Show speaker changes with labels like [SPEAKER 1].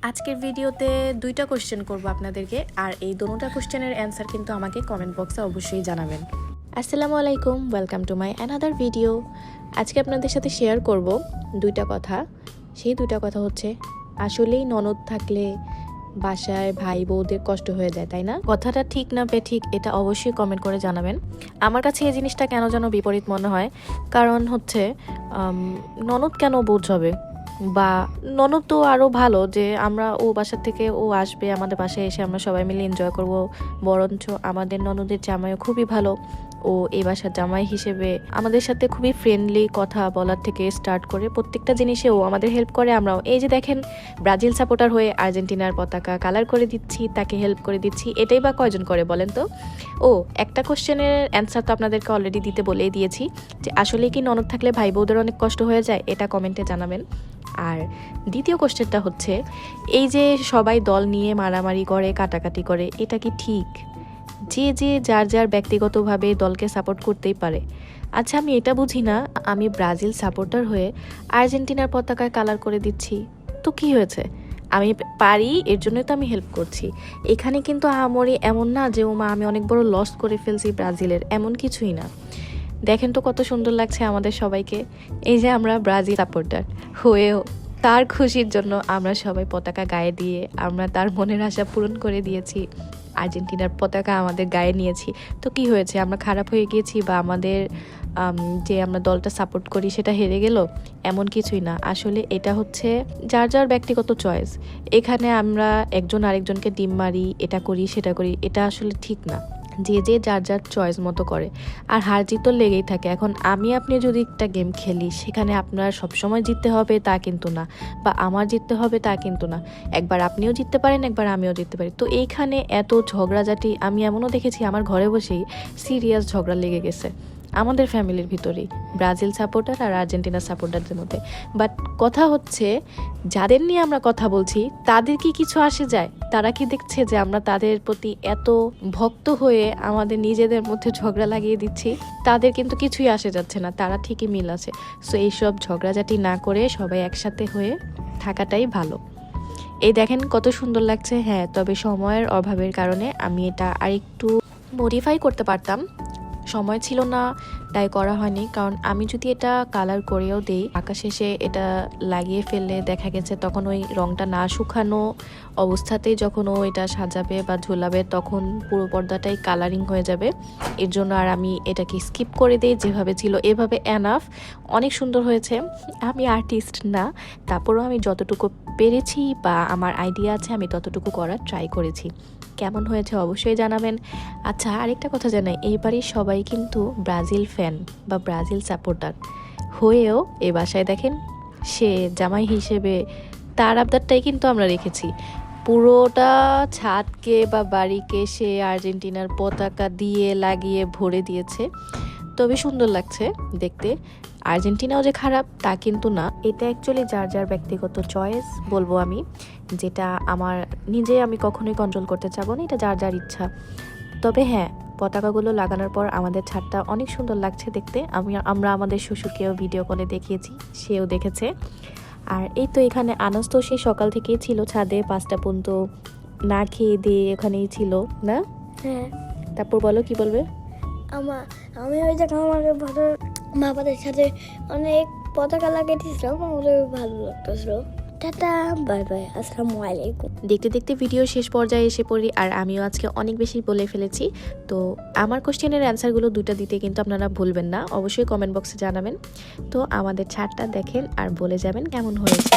[SPEAKER 1] আজকের ভিডিওতে দুইটা কোশ্চেন করব আপনাদেরকে, আর এই দুটোটা কোশ্চেনের অ্যান্সার কিন্তু আমাকে কমেন্ট বক্সে অবশ্যই জানাবেন। আসসালামু আলাইকুম, welcome to my another video. আজকে আপনাদের সাথে শেয়ার করব দুইটা কথা। সেই দুইটা কথা হচ্ছে, আসলেই ননদ থাকলে বাসায় ভাই বউদের কষ্ট হয়ে যায়, তাই না? কথাটা ঠিক না বেঠিক এটা অবশ্যই কমেন্ট করে জানাবেন। আমার কাছে এই জিনিসটা কেন যেন বিপরীত মনে হয়, কারণ হচ্ছে ননদ কেন বুঝবে, বা ননদ তো আরও ভালো যে আমরা ও বাসা থেকে ও আসবে আমাদের বাসায় এসে আমরা সবাই মিলে এনজয় করব। বরঞ্চ আমাদের ননদের জামাইও খুবই ভালো, ও এই বাসার জামাই হিসেবে আমাদের সাথে খুবই ফ্রেন্ডলি কথা বলার থেকে স্টার্ট করে প্রত্যেকটা জিনিসে ও আমাদের হেল্প করে। আমরাও এই যে দেখেন ব্রাজিল সাপোর্টার হয়ে আর্জেন্টিনার পতাকা কালার করে দিচ্ছি, তাকে হেল্প করে দিচ্ছি, এটাই বা কয়জন করে বলেন তো? ও একটা কোশ্চেনের অ্যান্সার তো আপনাদেরকে অলরেডি দিতে বলেই দিয়েছি, যে আসলে কি ননদ থাকলে ভাই বউদের অনেক কষ্ট হয়ে যায়, এটা কমেন্টে জানাবেন। আর দ্বিতীয় কোশ্চেনটা হচ্ছে, এই যে সবাই দল নিয়ে মারামারি করে কাটাকাটি করে, এটা কি ঠিক? যে যে যার যার ব্যক্তিগতভাবে দলকে সাপোর্ট করতেই পারে। আচ্ছা, আমি এটা বুঝি না, আমি ব্রাজিল সাপোর্টার হয়ে আর্জেন্টিনার পতাকায় কালার করে দিচ্ছি, তো কি হয়েছে? আমি পারি, এর জন্যই তো আমি হেল্প করছি। এখানে কিন্তু আহামরি এমন না যে ওমা আমি অনেক বড় লস করে ফেলছি ব্রাজিলের, এমন কিছুই না। দেখেন তো কত সুন্দর লাগছে আমাদের সবাইকে। এই যে আমরা ব্রাজিল সাপোর্টার হয়েও তার খুশির জন্য আমরা সবাই পতাকা গায়ে দিয়ে আমরা তার মনের আশা পূরণ করে দিয়েছি, আর্জেন্টিনার পতাকা আমাদের গায়ে নিয়েছি। তো কি হয়েছে? আমরা খারাপ হয়ে গিয়েছি বা আমাদের যে আমরা দলটা সাপোর্ট করি সেটা হেরে গেল? এমন কিছুই না। আসলে এটা হচ্ছে যার যার ব্যক্তিগত চয়েস। এখানে আমরা একজন আরেকজনকে ডিম মারি, এটা করি সেটা করি, এটা আসলে ঠিক না। যে যে যার যার চয়েস মতো করে, আর হার জিত তো লেগেই থাকে। এখন আমি আপনি যদি একটা গেম খেলি, সেখানে আপনার সবসময় জিততে হবে তা কিন্তু না, বা আমার জিততে হবে তা কিন্তু না। একবার আপনিও জিততে পারেন, একবার আমিও জিততে পারি। তো এইখানে এত ঝগড়াঝাটি আমি এমনও দেখেছি আমার ঘরে বসেই সিরিয়াস ঝগড়া লেগে গেছে আমাদের ফ্যামিলির ভিতরেই, ব্রাজিল সাপোর্টার আর আর্জেন্টিনা সাপোর্টারদের মধ্যে। বাট কথা হচ্ছে, যাদের নিয়ে আমরা কথা বলছি তাদের কি কিছু আসে যায়? তারা কি দেখছে যে আমরা তাদের প্রতি এত ভক্ত হয়ে আমাদের নিজেদের মধ্যে ঝগড়া লাগিয়ে দিচ্ছি? তাদের কিন্তু কিছুই আসে যাচ্ছে না, তারা ঠিকই মিল আছে। সো এইসব ঝগড়াঝাটি না করে সবাই একসাথে হয়ে থাকাটাই ভালো। এই দেখেন কত সুন্দর লাগছে। হ্যাঁ, তবে সময়ের অভাবের কারণে আমি এটা আরেকটু মডিফাই করতে পারতাম, সময় ছিল না তাই করা হয়নি। কারণ আমি যদি এটা কালার করেও দেই, আঁকা শেষে এটা লাগিয়ে ফেললে দেখা গেছে তখন ওই রংটা না শুকানো অবস্থাতেই যখন ও এটা সাজাবে বা ঝোলাবে তখন পুরো পর্দাটাই কালারিং হয়ে যাবে। এর জন্য আর আমি এটাকে স্কিপ করে দিই, যেভাবে ছিল এভাবে এনাফ। অনেক সুন্দর হয়েছে। আমি আর্টিস্ট না, তারপরেও আমি যতটুকু পেরেছি বা আমার আইডিয়া আছে আমি ততটুকু করার ট্রাই করেছি। কেমন হয়েছে অবশ্যই জানাবেন। আচ্ছা, আরেকটা কথা জানাই, এইবারই সবাই কিন্তু ব্রাজিল ফ্যান বা ব্রাজিল সাপোর্টার হয়েও এ বাসায় দেখেন সে জামাই হিসেবে তার আবদারটাই কিন্তু আমরা রেখেছি। পুরোটা ছাদকে বা বাড়িকে সে আর্জেন্টিনার পতাকা দিয়ে লাগিয়ে ভরে দিয়েছে। তবে সুন্দর লাগছে দেখতে। আর্জেন্টিনাও যে খারাপ তা কিন্তু না, এটা অ্যাকচুয়ালি যার যার ব্যক্তিগত চয়েস বলবো আমি, যেটা আমার নিজে আমি কখনোই কন্ট্রোল করতে চাবো না, এটা যার যার ইচ্ছা। তবে হ্যাঁ, পতাকাগুলো লাগানোর পর আমাদের ছাদটা অনেক সুন্দর লাগছে দেখতে। আমরা আমাদের শ্বশুরকেও ভিডিও কলে দেখিয়েছি, সেও দেখেছে। আর এই তো এখানে আনাস তো সেই সকাল থেকেই ছিল ছাদে, 5টা পর্যন্ত না খেয়ে দিয়ে এখানেই ছিল না?
[SPEAKER 2] হ্যাঁ,
[SPEAKER 1] তারপর বলো কি বলবে?
[SPEAKER 2] আমি ওই জায়গায় আমাকে ভালো মা বাবার সাথে অনেক পতাকা লাগিয়ে দিয়েছিলাম, আমাদের ভালো লাগতেছিল। টাটা, বাই বাই, আসসালামু আলাইকুম।
[SPEAKER 1] দেখতে দেখতে ভিডিও শেষ পর্যায়ে এসে পড়ি, আর আমিও আজকে অনেক বেশি বলে ফেলেছি। তো আমার কোশ্চেনের অ্যান্সারগুলো দুটো দিতে কিন্তু আপনারা ভুলবেন না, অবশ্যই কমেন্ট বক্সে জানাবেন। তো আমাদের ছাদটা দেখেন আর বলে যাবেন কেমন হয়েছে।